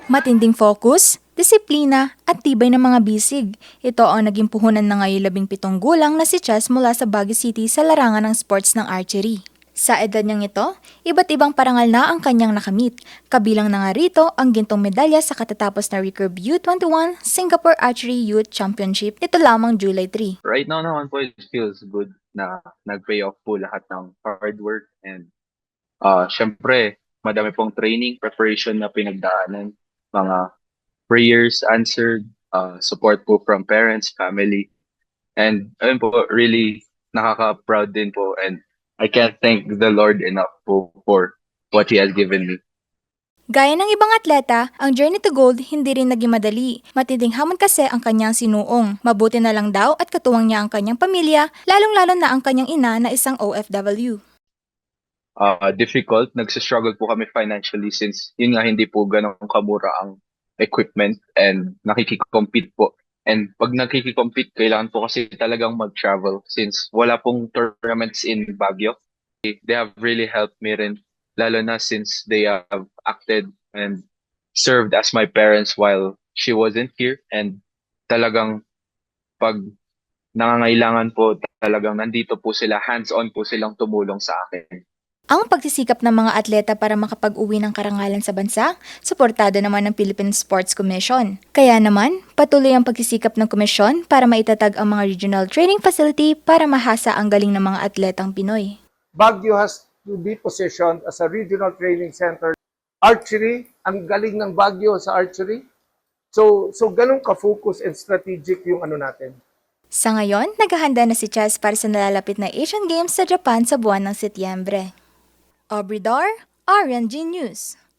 Matinding focus, disiplina, at tibay ng mga bisig. Ito ang naging puhunan na ngayon 17 gulang na si Chess mula sa Baguio City sa larangan ng sports ng archery. Sa edad niyang ito, iba't ibang parangal na ang kanyang nakamit. Kabilang na nga rito ang gintong medalya sa katatapos na Recurve U21 Singapore Archery Youth Championship nito lamang July 3. Right now naman po, it feels good na nag-pay off po lahat ng hard work and syempre, madami pong training, preparation na pinagdaanan, mga prayers answered, support po from parents, family, and ayun po, really nakaka-proud din po and I can't thank the Lord enough po for what He has given me. Gaya ng ibang atleta, ang journey to gold hindi rin naging madali. Matinding hamon kasi ang kanyang sinuong. Mabuti na lang daw at katuwang niya ang kanyang pamilya, lalong-lalo na ang kanyang ina na isang OFW. Difficult, nagsistruggle po kami financially since yun nga hindi po ganun kamura ang equipment and nakikikompete po. And pag nakikikompete, kailangan po kasi talagang mag-travel since wala pong tournaments in Baguio. They have really helped me rin, lalo na since they have acted and served as my parents while she wasn't here. And talagang pag nangangailangan po, talagang nandito po sila, hands-on po silang tumulong sa akin. Ang pagsisikap ng mga atleta para makapag-uwi ng karangalan sa bansa, suportado naman ng Philippine Sports Commission. Kaya naman, patuloy ang pagsisikap ng komisyon para maitatag ang mga regional training facility para mahasa ang galing ng mga atletang Pinoy. Baguio has to be positioned as a regional training center. Archery, ang galing ng Baguio sa archery. So ganun ka-focus and strategic yung ano natin. Sa ngayon, naghahanda na si Chess para sa nalalapit na Asian Games sa Japan sa buwan ng Setyembre. Obridor, RNG News.